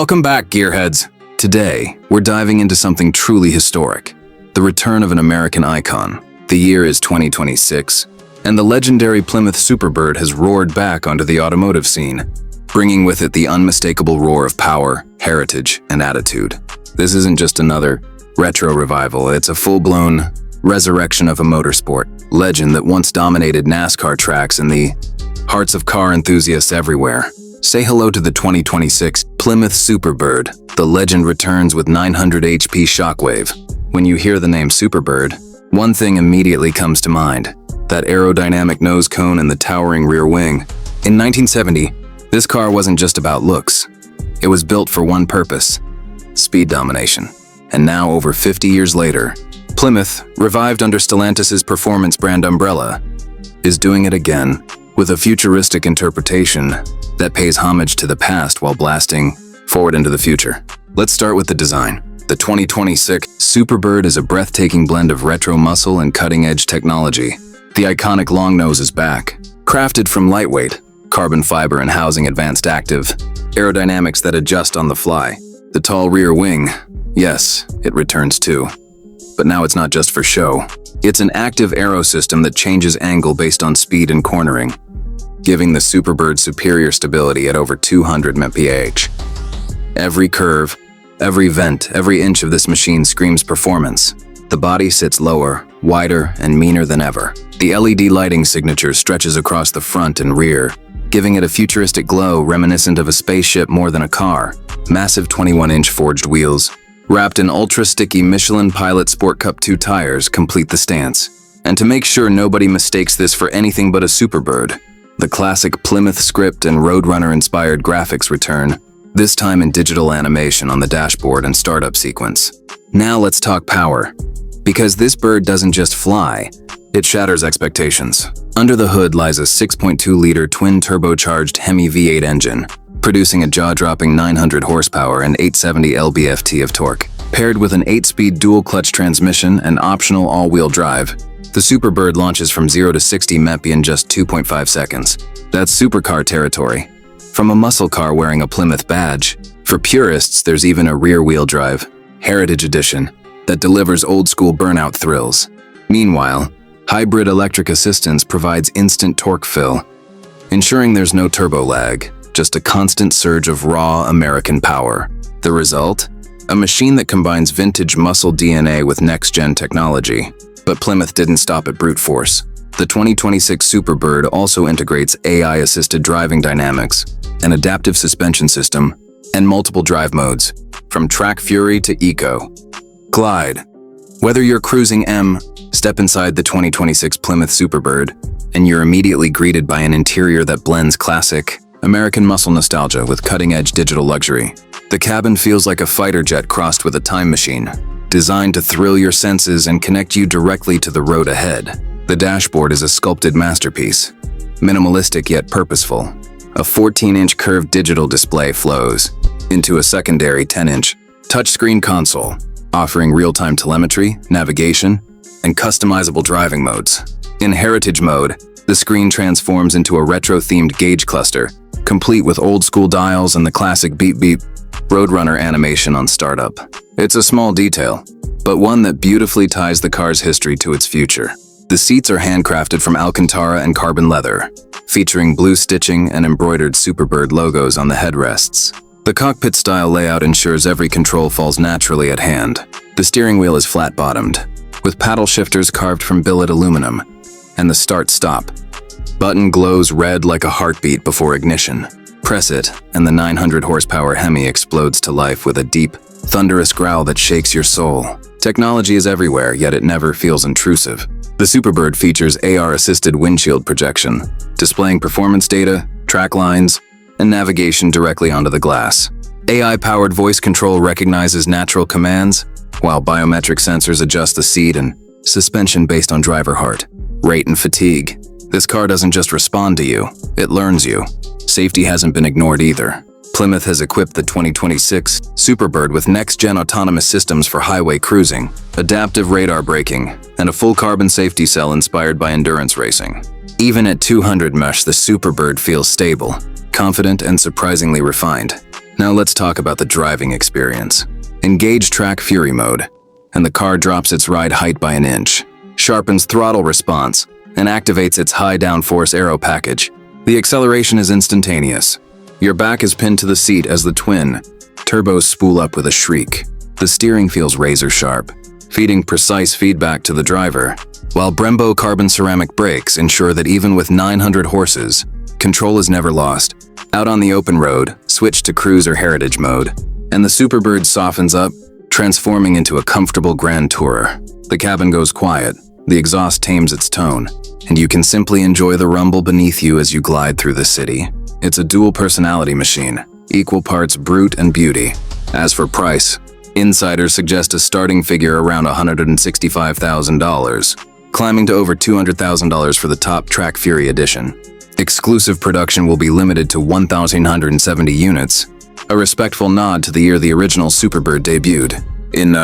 Welcome back, gearheads. Today, we're diving into something truly historic, the return of an American icon. The year is 2026, and the legendary Plymouth Superbird has roared back onto the automotive scene, bringing with it the unmistakable roar of power, heritage, and attitude. This isn't just another retro revival, it's a full-blown resurrection of a motorsport legend that once dominated NASCAR tracks and the hearts of car enthusiasts everywhere. Say hello to the 2026 Plymouth Superbird. The legend returns with 900HP Shockwave. When you hear the name Superbird, one thing immediately comes to mind: that aerodynamic nose cone and the towering rear wing. In 1970, this car wasn't just about looks. It was built for one purpose: speed domination. And now, over 50 years later, Plymouth, revived under Stellantis's performance brand umbrella, is doing it again with a futuristic interpretation that pays homage to the past while blasting forward into the future. Let's start with the design. The 2026 Superbird is a breathtaking blend of retro muscle and cutting-edge technology. The iconic long nose is back, crafted from lightweight carbon fiber and housing advanced active aerodynamics that adjust on the fly. The tall rear wing, yes, it returns too. But now it's not just for show. It's an active aero system that changes angle based on speed and cornering, giving the Superbird superior stability at over 200 mph. Every curve, every vent, every inch of this machine screams performance. The body sits lower, wider, and meaner than ever. The LED lighting signature stretches across the front and rear, giving it a futuristic glow reminiscent of a spaceship more than a car. Massive 21-inch forged wheels, wrapped in ultra-sticky Michelin Pilot Sport Cup 2 tires, complete the stance. And to make sure nobody mistakes this for anything but a Superbird, the classic Plymouth script and Roadrunner-inspired graphics return, this time in digital animation on the dashboard and startup sequence. Now let's talk power. Because this bird doesn't just fly, it shatters expectations. Under the hood lies a 6.2-liter twin-turbocharged Hemi V8 engine, producing a jaw-dropping 900 horsepower and 870 lb-ft of torque. Paired with an 8-speed dual-clutch transmission and optional all-wheel drive, the Superbird launches from 0 to 60 mph in just 2.5 seconds. That's supercar territory. From a muscle car wearing a Plymouth badge, for purists there's even a rear-wheel drive, Heritage Edition, that delivers old-school burnout thrills. Meanwhile, hybrid electric assistance provides instant torque fill, ensuring there's no turbo lag, just a constant surge of raw American power. The result? A machine that combines vintage muscle DNA with next-gen technology. But Plymouth didn't stop at brute force. The 2026 Superbird also integrates AI-assisted driving dynamics, an adaptive suspension system, and multiple drive modes, from Track Fury to Eco. Glide. Whether you're cruising step inside the 2026 Plymouth Superbird, and you're immediately greeted by an interior that blends classic American muscle nostalgia with cutting-edge digital luxury. The cabin feels like a fighter jet crossed with a time machine, designed to thrill your senses and connect you directly to the road ahead. The dashboard is a sculpted masterpiece, minimalistic yet purposeful. A 14-inch curved digital display flows into a secondary 10-inch touchscreen console, offering real-time telemetry, navigation, and customizable driving modes. In Heritage mode, the screen transforms into a retro-themed gauge cluster, complete with old-school dials and the classic beep-beep Roadrunner animation on startup. It's a small detail, but one that beautifully ties the car's history to its future. The seats are handcrafted from Alcantara and carbon leather, featuring blue stitching and embroidered Superbird logos on the headrests. The cockpit-style layout ensures every control falls naturally at hand. The steering wheel is flat-bottomed, with paddle shifters carved from billet aluminum, and the start-stop button glows red like a heartbeat before ignition. Press it, and the 900 horsepower Hemi explodes to life with a deep, thunderous growl that shakes your soul. Technology is everywhere, yet it never feels intrusive. The Superbird features AR-assisted windshield projection, displaying performance data, track lines, and navigation directly onto the glass. AI-powered voice control recognizes natural commands, while biometric sensors adjust the seat and suspension based on driver heart rate and fatigue. This car doesn't just respond to you, it learns you. Safety hasn't been ignored either. Plymouth has equipped the 2026 Superbird with next-gen autonomous systems for highway cruising, adaptive radar braking, and a full carbon safety cell inspired by endurance racing. Even at 200 mph, the Superbird feels stable, confident, and surprisingly refined. Now let's talk about the driving experience. Engage Track Fury mode, and the car drops its ride height by an inch, sharpens throttle response, and activates its high downforce aero package. The acceleration is instantaneous. Your back is pinned to the seat as the twin turbos spool up with a shriek. The steering feels razor sharp, feeding precise feedback to the driver, while Brembo carbon ceramic brakes ensure that even with 900 horses, control is never lost. Out on the open road, switch to cruise or heritage mode, and the Superbird softens up, transforming into a comfortable grand tourer. The cabin goes quiet, the exhaust tames its tone, and you can simply enjoy the rumble beneath you as you glide through the city. It's a dual personality machine, equal parts brute and beauty. As for price, insiders suggest a starting figure around $165,000, climbing to over $200,000 for the top Track Fury edition. Exclusive production will be limited to 1,970 units, a respectful nod to the year the original Superbird debuted. In